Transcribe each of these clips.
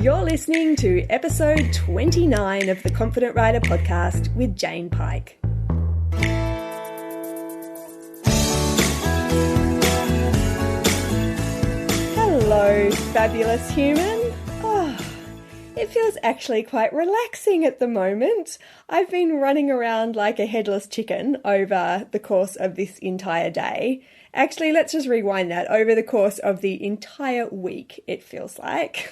You're listening to episode 29 of the Confident Rider podcast with Jane Pike. Hello, fabulous human. It feels actually quite relaxing at the moment. I've been running around like a headless chicken over the course of this entire day. Actually, let's just rewind that. Over the course of the entire week, it feels like.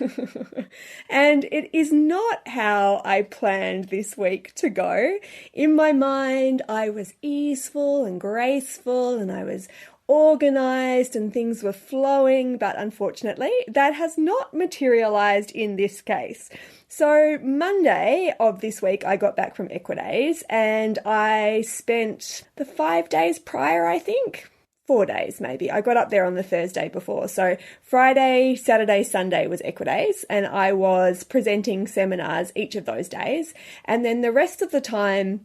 And it is not how I planned this week to go. In my mind, I was easeful and graceful and I was organised and things were flowing, but unfortunately that has not materialised in this case. So Monday of this week I got back from Equidays and I spent the 5 days prior, I think, 4 days maybe. I got up there on the Thursday before. So Friday, Saturday, Sunday was Equidays and I was presenting seminars each of those days. And then the rest of the time,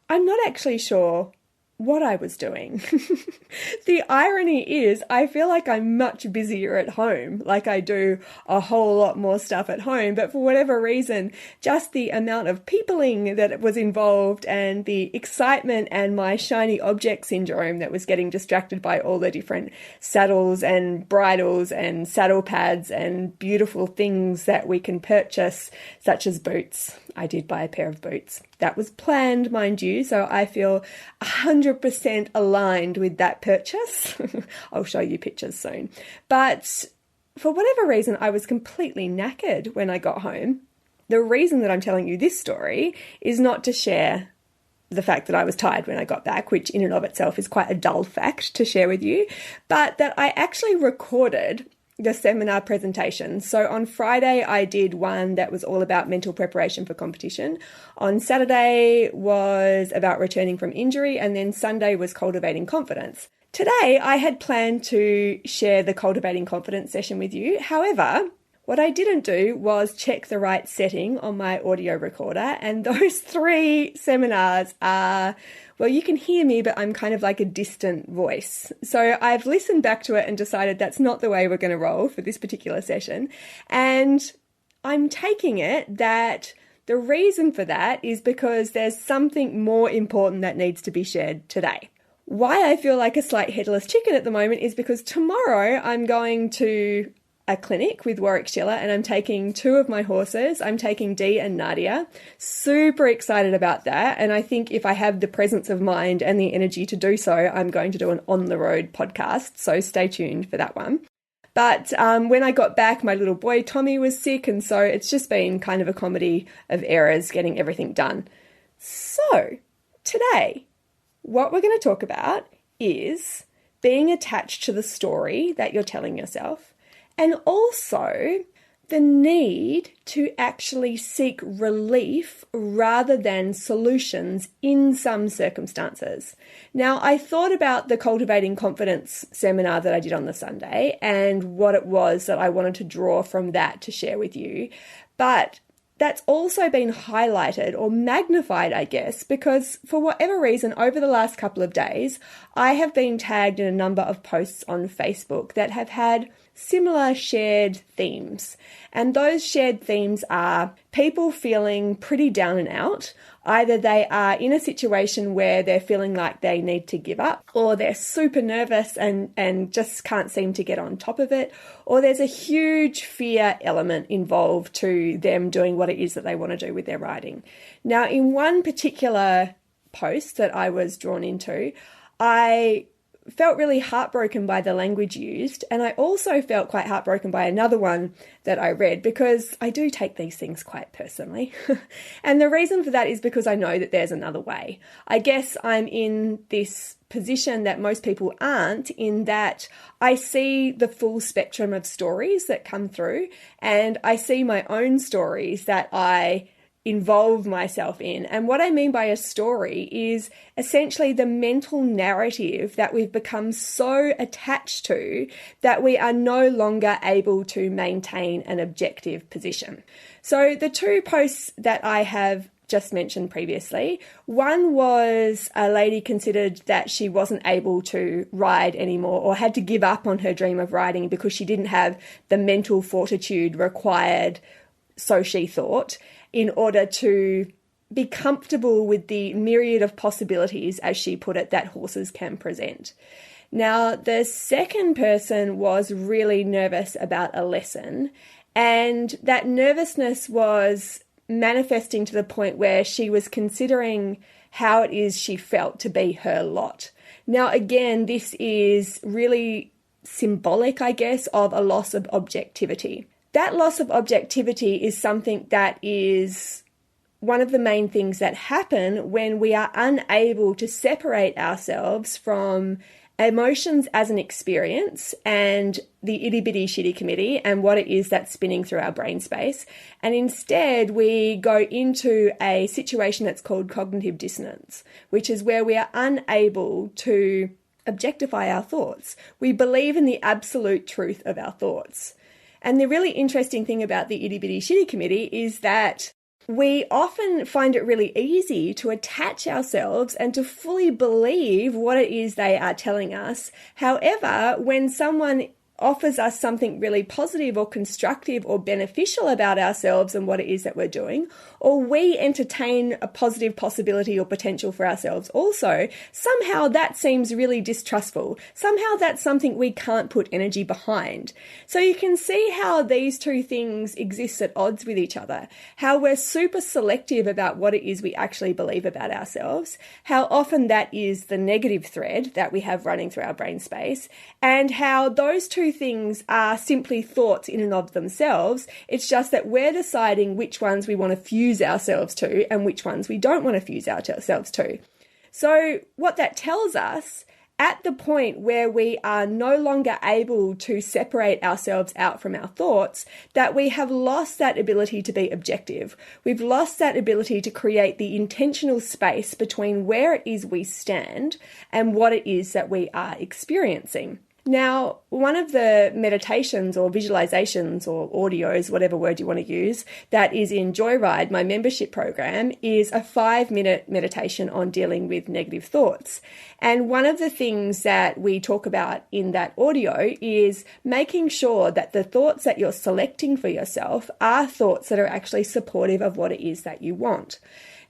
I'm not actually sure what I was doing. The irony is I feel like I'm much busier at home, like I do a whole lot more stuff at home, but for whatever reason, just the amount of peopling that was involved and the excitement and my shiny object syndrome that was getting distracted by all the different saddles and bridles and saddle pads and beautiful things that we can purchase, such as boots. I did buy a pair of boots. That was planned, mind you, so I feel 100% aligned with that purchase. I'll show you pictures soon. But for whatever reason, I was completely knackered when I got home. The reason that I'm telling you this story is not to share the fact that I was tired when I got back, which in and of itself is quite a dull fact to share with you, but that I actually recorded the seminar presentation. So on Friday, I did one that was all about mental preparation for competition. On Saturday was about returning from injury, and then Sunday was cultivating confidence. Today, I had planned to share the cultivating confidence session with you. However, what I didn't do was check the right setting on my audio recorder, and those 3 seminars are, well, you can hear me, but I'm kind of like a distant voice. So I've listened back to it and decided that's not the way we're going to roll for this particular session. And I'm taking it that the reason for that is because there's something more important that needs to be shared today. Why I feel like a slight headless chicken at the moment is because tomorrow I'm going to a clinic with Warwick Schiller and I'm taking 2 of my horses. I'm taking Dee and Nadia. Super excited about that. And I think if I have the presence of mind and the energy to do so, I'm going to do an on-the-road podcast. So stay tuned for that one. But when I got back, my little boy Tommy was sick. And so it's just been kind of a comedy of errors getting everything done. So today, what we're going to talk about is being attached to the story that you're telling yourself, and also the need to actually seek relief rather than solutions in some circumstances. Now, I thought about the Cultivating Confidence seminar that I did on the Sunday and what it was that I wanted to draw from that to share with you. But that's also been highlighted or magnified, I guess, because for whatever reason, over the last couple of days, I have been tagged in a number of posts on Facebook that have had similar shared themes. And those shared themes are people feeling pretty down and out. Either they are in a situation where they're feeling like they need to give up, or they're super nervous and just can't seem to get on top of it, or there's a huge fear element involved to them doing what it is that they want to do with their riding. Now, in one particular post that I was drawn into, I felt really heartbroken by the language used, and I also felt quite heartbroken by another one that I read, because I do take these things quite personally. And the reason for that is because I know that there's another way. I guess I'm in this position that most people aren't, in that I see the full spectrum of stories that come through, and I see my own stories that I involve myself in. And what I mean by a story is essentially the mental narrative that we've become so attached to that we are no longer able to maintain an objective position. So the 2 posts that I have just mentioned previously, one was a lady considered that she wasn't able to ride anymore or had to give up on her dream of riding because she didn't have the mental fortitude required so she thought, in order to be comfortable with the myriad of possibilities, as she put it, that horses can present. Now, the second person was really nervous about a lesson, and that nervousness was manifesting to the point where she was considering how it is she felt to be her lot. Now, again, this is really symbolic, I guess, of a loss of objectivity. That loss of objectivity is something that is one of the main things that happen when we are unable to separate ourselves from emotions as an experience and the itty bitty shitty committee and what it is that's spinning through our brain space. And instead we go into a situation that's called cognitive dissonance, which is where we are unable to objectify our thoughts. We believe in the absolute truth of our thoughts. And the really interesting thing about the itty bitty shitty committee is that we often find it really easy to attach ourselves and to fully believe what it is they are telling us. However, when someone offers us something really positive or constructive or beneficial about ourselves and what it is that we're doing, or we entertain a positive possibility or potential for ourselves also, somehow that seems really distrustful. Somehow that's something we can't put energy behind. So you can see how these two things exist at odds with each other, how we're super selective about what it is we actually believe about ourselves, how often that is the negative thread that we have running through our brain space, and how those two things are simply thoughts in and of themselves. It's just that we're deciding which ones we want to fuse ourselves to and which ones we don't want to fuse ourselves to. So what that tells us, at the point where we are no longer able to separate ourselves out from our thoughts, that we have lost that ability to be objective. We've lost that ability to create the intentional space between where it is we stand and what it is that we are experiencing. Now, one of the meditations or visualizations or audios, whatever word you want to use, that is in Joyride, my membership program, is a 5-minute meditation on dealing with negative thoughts. And one of the things that we talk about in that audio is making sure that the thoughts that you're selecting for yourself are thoughts that are actually supportive of what it is that you want.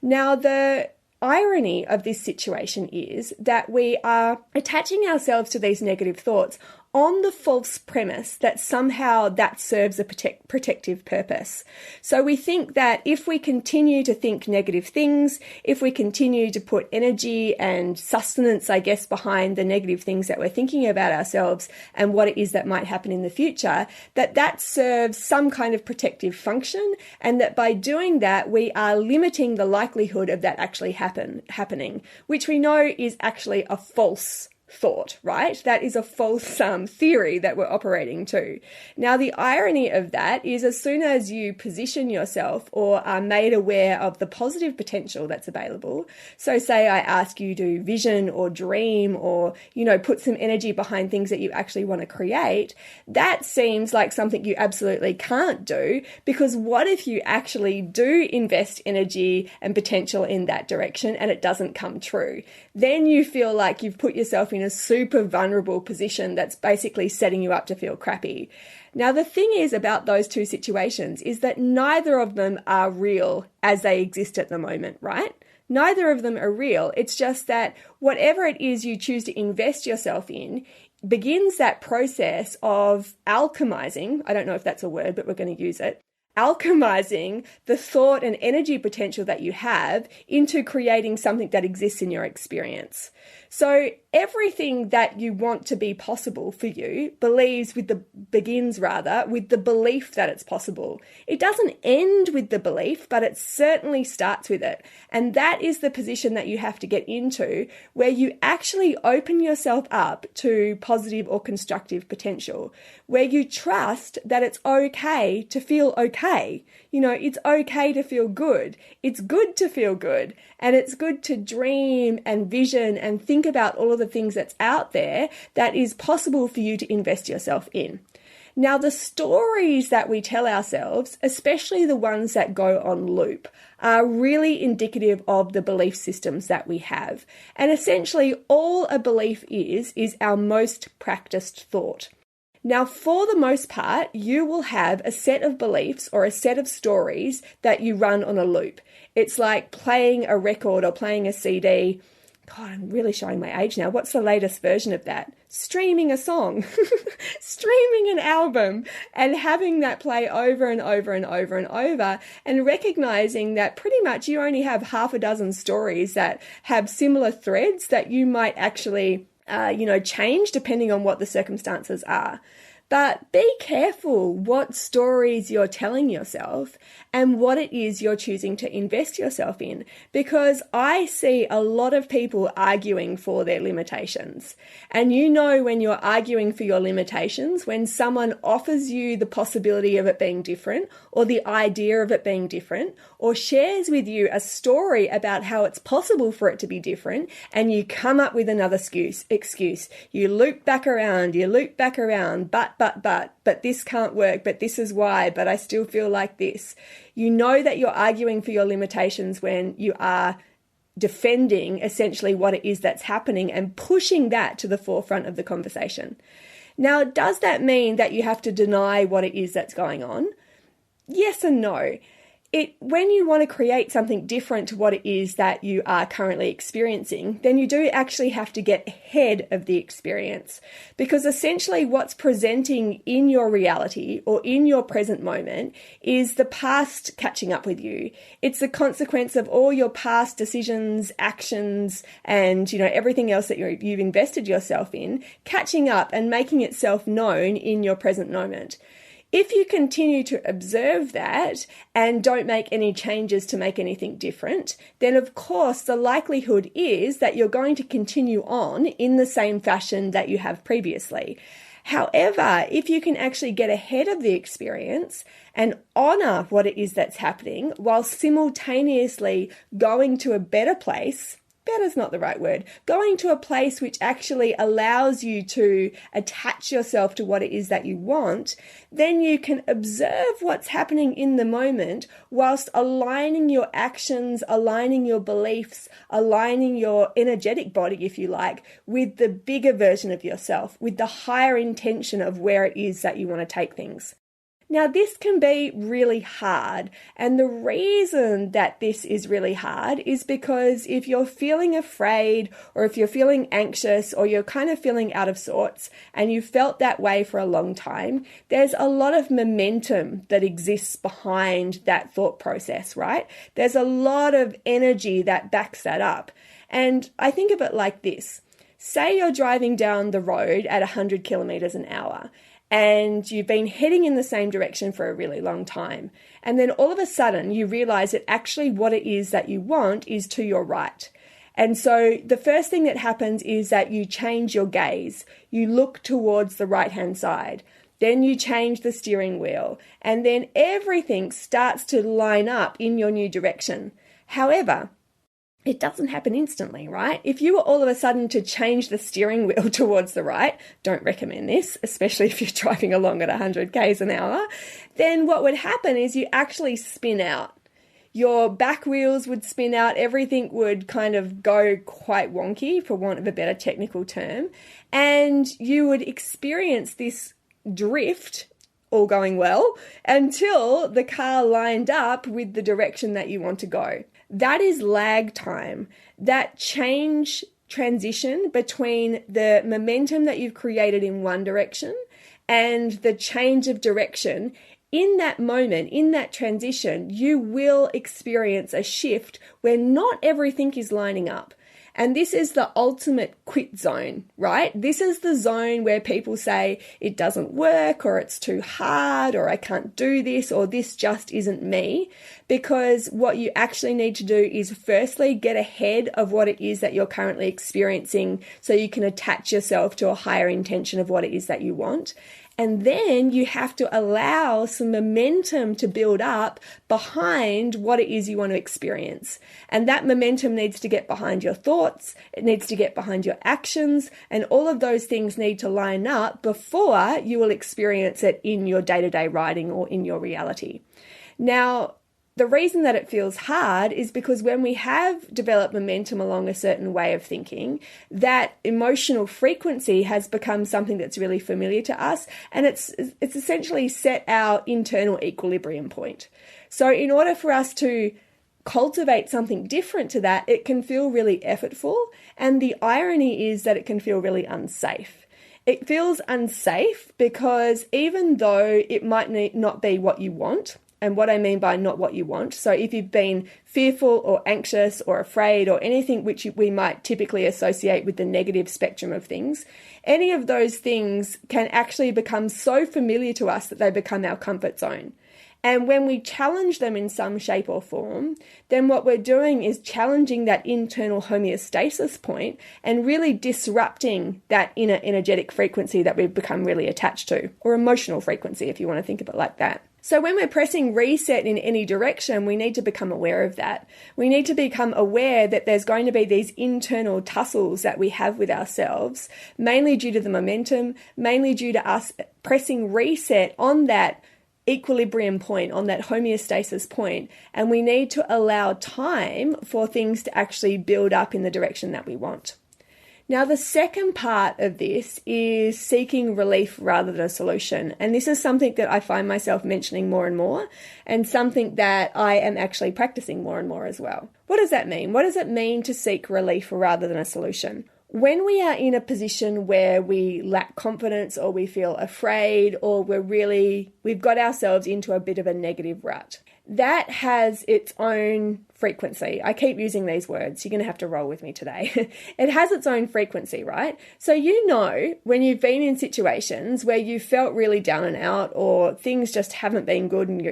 Now, the irony of this situation is that we are attaching ourselves to these negative thoughts on the false premise that somehow that serves a protective purpose. So we think that if we continue to think negative things, if we continue to put energy and sustenance, I guess, behind the negative things that we're thinking about ourselves and what it is that might happen in the future, that serves some kind of protective function, and that by doing that, we are limiting the likelihood of that actually happening, which we know is actually a false thought, right? That is a false theory that we're operating to. Now, the irony of that is as soon as you position yourself or are made aware of the positive potential that's available, so say I ask you to vision or dream or, put some energy behind things that you actually want to create, that seems like something you absolutely can't do, because what if you actually do invest energy and potential in that direction and it doesn't come true? Then you feel like you've put yourself in a super vulnerable position that's basically setting you up to feel crappy. Now, the thing is about those two situations is that neither of them are real as they exist at the moment, right? Neither of them are real. It's just that whatever it is you choose to invest yourself in begins that process of alchemizing. I don't know if that's a word, but we're going to use it. Alchemizing the thought and energy potential that you have into creating something that exists in your experience. So everything that you want to be possible for you begins with the belief that it's possible. It doesn't end with the belief, but it certainly starts with it. And that is the position that you have to get into, where you actually open yourself up to positive or constructive potential, where you trust that it's okay to feel okay. It's okay to feel good. It's good to feel good. And it's good to dream and vision and think about all of the things that's out there that is possible for you to invest yourself in. Now, the stories that we tell ourselves, especially the ones that go on loop, are really indicative of the belief systems that we have. And essentially, all a belief is our most practiced thought. Now, for the most part, you will have a set of beliefs or a set of stories that you run on a loop. It's like playing a record or playing a CD. God, I'm really showing my age now. What's the latest version of that? Streaming a song, streaming an album, and having that play over and over and over and over, and recognizing that pretty much you only have half a dozen stories that have similar threads that you might actually change depending on what the circumstances are. But be careful what stories you're telling yourself and what it is you're choosing to invest yourself in, because I see a lot of people arguing for their limitations. And when you're arguing for your limitations, when someone offers you the possibility of it being different or the idea of it being different, or shares with you a story about how it's possible for it to be different, and you come up with another excuse. You loop back around, but this can't work, but this is why, but I still feel like this. You know that you're arguing for your limitations when you are defending essentially what it is that's happening and pushing that to the forefront of the conversation. Now, does that mean that you have to deny what it is that's going on? Yes and no. When you want to create something different to what it is that you are currently experiencing, then you do actually have to get ahead of the experience, because essentially what's presenting in your reality or in your present moment is the past catching up with you. It's the consequence of all your past decisions, actions, and everything else that you've invested yourself in catching up and making itself known in your present moment. If you continue to observe that and don't make any changes to make anything different, then of course the likelihood is that you're going to continue on in the same fashion that you have previously. However, if you can actually get ahead of the experience and honor what it is that's happening while simultaneously going to a better place, better's not the right word, going to a place which actually allows you to attach yourself to what it is that you want, then you can observe what's happening in the moment whilst aligning your actions, aligning your beliefs, aligning your energetic body, if you like, with the bigger version of yourself, with the higher intention of where it is that you want to take things. Now, this can be really hard, and the reason that this is really hard is because if you're feeling afraid, or if you're feeling anxious, or you're kind of feeling out of sorts, and you've felt that way for a long time, there's a lot of momentum that exists behind that thought process, right? There's a lot of energy that backs that up. And I think of it like this. Say you're driving down the road at 100 kilometers an hour, and you've been heading in the same direction for a really long time. And then all of a sudden you realize that actually what it is that you want is to your right. And so the first thing that happens is that you change your gaze. You look towards the right-hand side. Then you change the steering wheel. And then everything starts to line up in your new direction. However, it doesn't happen instantly, right? If you were all of a sudden to change the steering wheel towards the right, don't recommend this, especially if you're driving along at 100 k's an hour, then what would happen is you actually spin out. Your back wheels would spin out, everything would kind of go quite wonky, for want of a better technical term, and you would experience this drift, all going well, until the car lined up with the direction that you want to go. That is lag time. That transition between the momentum that you've created in one direction and the change of direction. In that moment, in that transition, you will experience a shift where not everything is lining up. And this is the ultimate quit zone, right? This is the zone where people say it doesn't work, or it's too hard, or I can't do this, or this just isn't me. Because what you actually need to do is firstly get ahead of what it is that you're currently experiencing so you can attach yourself to a higher intention of what it is that you want. And then you have to allow some momentum to build up behind what it is you want to experience. And that momentum needs to get behind your thoughts, it needs to get behind your actions, and all of those things need to line up before you will experience it in your day-to-day writing or in your reality. Now, The reason that it feels hard is because when we have developed momentum along a certain way of thinking, that emotional frequency has become something that's really familiar to us, and it's essentially set our internal equilibrium point. So in order for us to cultivate something different to that, it can feel really effortful, and the irony is that it can feel really unsafe. It feels unsafe because even though it might not be what you want, and what I mean by not what you want, so if you've been fearful or anxious or afraid or anything which we might typically associate with the negative spectrum of things, any of those things can actually become so familiar to us that they become our comfort zone. And when we challenge them in some shape or form, then what we're doing is challenging that internal homeostasis point and really disrupting that inner energetic frequency that we've become really attached to, or emotional frequency if you want to think of it like that. So when we're pressing reset in any direction, we need to become aware of that. We need to become aware that there's going to be these internal tussles that we have with ourselves, mainly due to the momentum, mainly due to us pressing reset on that equilibrium point, on that homeostasis point, and we need to allow time for things to actually build up in the direction that we want. Now, the second part of this is seeking relief rather than a solution. And this is something that I find myself mentioning more and more, and something that I am actually practicing more and more as well. What does that mean? What does it mean to seek relief rather than a solution? When we are in a position where we lack confidence, or we feel afraid, or we've got ourselves into a bit of a negative rut, that has its own frequency. I keep using these words. You're going to have to roll with me today. It has its own frequency, right? So when you've been in situations where you felt really down and out, or things just haven't been good and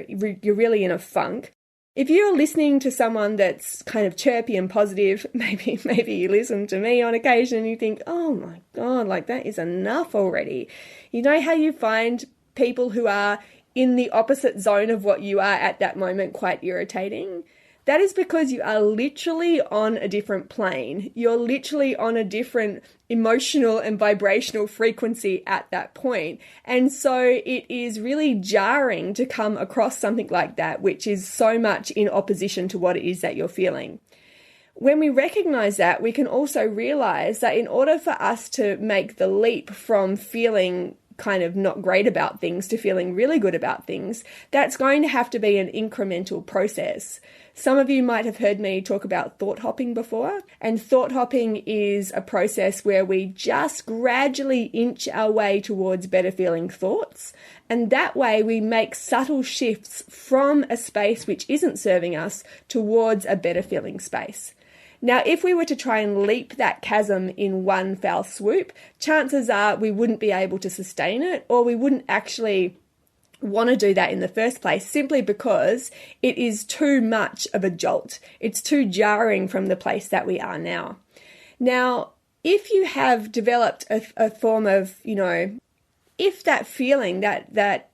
you're really in a funk, if you're listening to someone that's kind of chirpy and positive, maybe you listen to me on occasion and you think, oh my God, like that is enough already. You know how you find people who are in the opposite zone of what you are at that moment quite irritating? That is because you are literally on a different plane. You're literally on a different emotional and vibrational frequency at that point. And so it is really jarring to come across something like that, which is so much in opposition to what it is that you're feeling. When we recognize that, we can also realize that in order for us to make the leap from feeling kind of not great about things to feeling really good about things, that's going to have to be an incremental process. Some of you might have heard me talk about thought hopping before, and thought hopping is a process where we just gradually inch our way towards better feeling thoughts, and that way we make subtle shifts from a space which isn't serving us towards a better feeling space. Now, if we were to try and leap that chasm in one foul swoop, chances are we wouldn't be able to sustain it, or we wouldn't actually want to do that in the first place, simply because it is too much of a jolt. It's too jarring from the place that we are now. Now, if you have developed a form of, if that feeling, that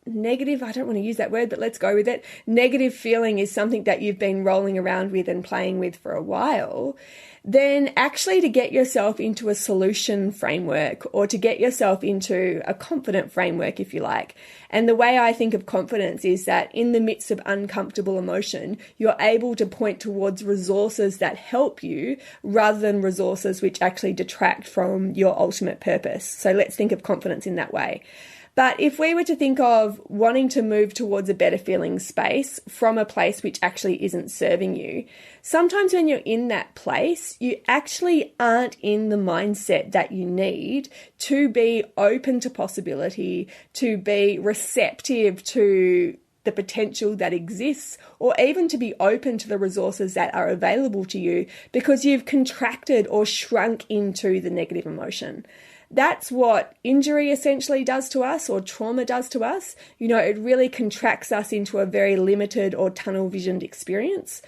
negative, I don't want to use that word, but let's go with it. Negative feeling is something that you've been rolling around with and playing with for a while, then actually to get yourself into a solution framework, or to get yourself into a confident framework, if you like. And the way I think of confidence is that in the midst of uncomfortable emotion, you're able to point towards resources that help you rather than resources which actually detract from your ultimate purpose. So let's think of confidence in that way. But if we were to think of wanting to move towards a better feeling space from a place which actually isn't serving you, sometimes when you're in that place, you actually aren't in the mindset that you need to be open to possibility, to be receptive to the potential that exists, or even to be open to the resources that are available to you, because you've contracted or shrunk into the negative emotion. That's what injury essentially does to us, or trauma does to us. It really contracts us into a very limited or tunnel visioned experience.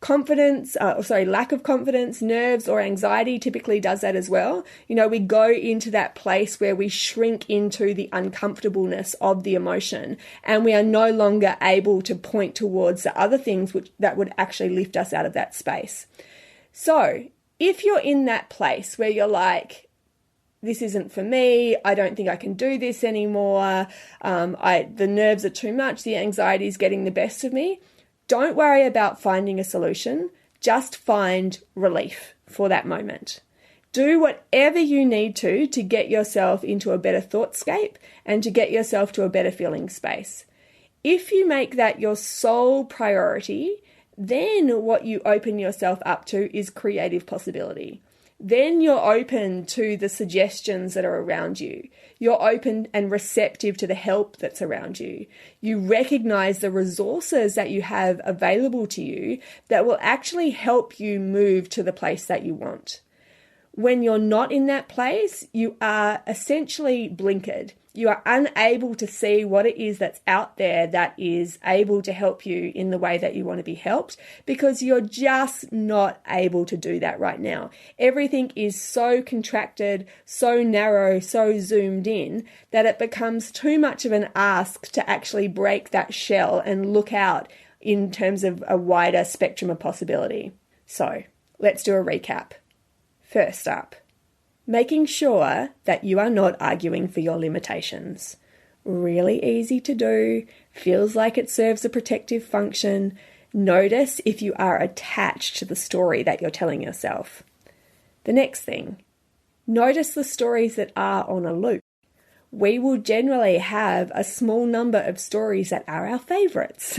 Lack of confidence, nerves, or anxiety typically does that as well. We go into that place where we shrink into the uncomfortableness of the emotion, and we are no longer able to point towards the other things that would actually lift us out of that space. So if you're in that place where you're like, this isn't for me, I don't think I can do this anymore, the nerves are too much, the anxiety is getting the best of me, Don't worry about finding a solution. Just find relief for that moment. Do whatever you need to get yourself into a better thoughtscape and to get yourself to a better feeling space. If you make that your sole priority, then what you open yourself up to is creative possibility. Then you're open to the suggestions that are around you. You're open and receptive to the help that's around you. You recognize the resources that you have available to you that will actually help you move to the place that you want. When you're not in that place, you are essentially blinkered. You are unable to see what it is that's out there that is able to help you in the way that you want to be helped, because you're just not able to do that right now. Everything is so contracted, so narrow, so zoomed in that it becomes too much of an ask to actually break that shell and look out in terms of a wider spectrum of possibility. So let's do a recap. First up, making sure that you are not arguing for your limitations. Really easy to do, feels like it serves a protective function. Notice if you are attached to the story that you're telling yourself. The next thing, notice the stories that are on a loop. We will generally have a small number of stories that are our favorites,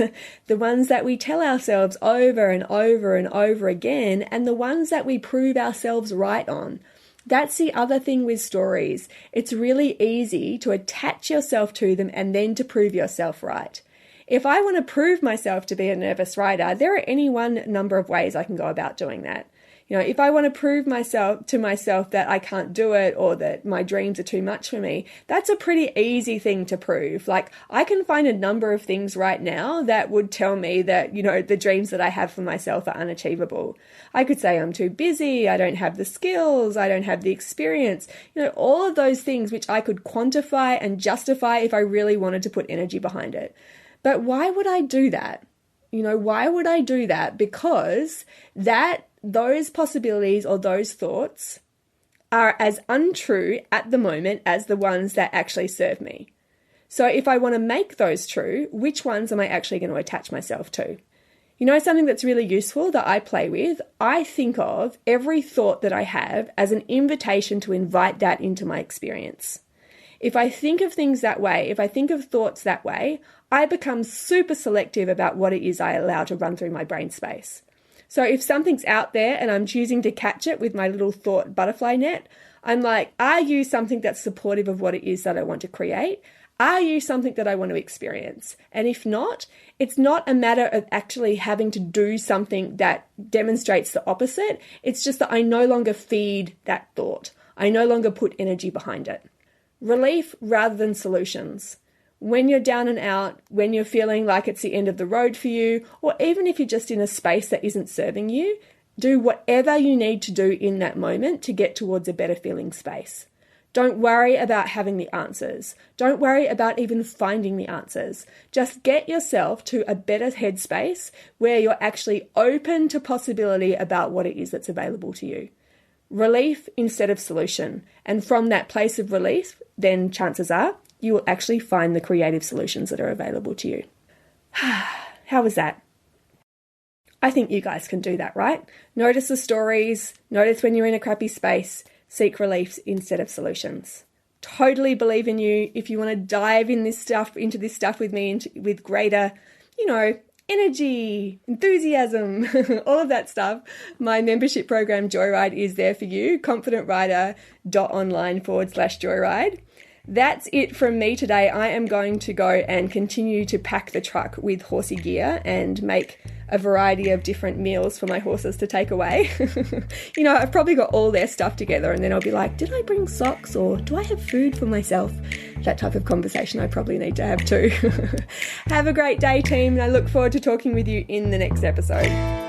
the ones that we tell ourselves over and over and over again, and the ones that we prove ourselves right on. That's the other thing with stories. It's really easy to attach yourself to them and then to prove yourself right. If I want to prove myself to be a nervous writer, there are any one number of ways I can go about doing that. If I want to prove to myself that I can't do it or that my dreams are too much for me, that's a pretty easy thing to prove. Like, I can find a number of things right now that would tell me that, the dreams that I have for myself are unachievable. I could say I'm too busy, I don't have the skills, I don't have the experience, all of those things which I could quantify and justify if I really wanted to put energy behind it. But why would I do that? Why would I do that? Because those possibilities or those thoughts are as untrue at the moment as the ones that actually serve me. So if I want to make those true, which ones am I actually going to attach myself to? Something that's really useful that I play with, I think of every thought that I have as an invitation to invite that into my experience. If I think of things that way, if I think of thoughts that way, I become super selective about what it is I allow to run through my brain space. So if something's out there and I'm choosing to catch it with my little thought butterfly net, I'm like, are you something that's supportive of what it is that I want to create? Are you something that I want to experience? And if not, it's not a matter of actually having to do something that demonstrates the opposite. It's just that I no longer feed that thought. I no longer put energy behind it. Relief rather than solutions. When you're down and out, when you're feeling like it's the end of the road for you, or even if you're just in a space that isn't serving you, do whatever you need to do in that moment to get towards a better feeling space. Don't worry about having the answers. Don't worry about even finding the answers. Just get yourself to a better headspace where you're actually open to possibility about what it is that's available to you. Relief instead of solution. And from that place of relief, then chances are you will actually find the creative solutions that are available to you. How was that? I think you guys can do that, right? Notice the stories, notice when you're in a crappy space, seek relief instead of solutions. Totally believe in you. If you want to dive into this stuff with me with greater, energy, enthusiasm, all of that stuff, my membership program Joyride is there for you, confidentwriter.online/Joyride. That's it from me today. I am going to go and continue to pack the truck with horsey gear and make a variety of different meals for my horses to take away. I've probably got all their stuff together and then I'll be like, did I bring socks or do I have food for myself? That type of conversation I probably need to have too. Have a great day, team, and I look forward to talking with you in the next episode.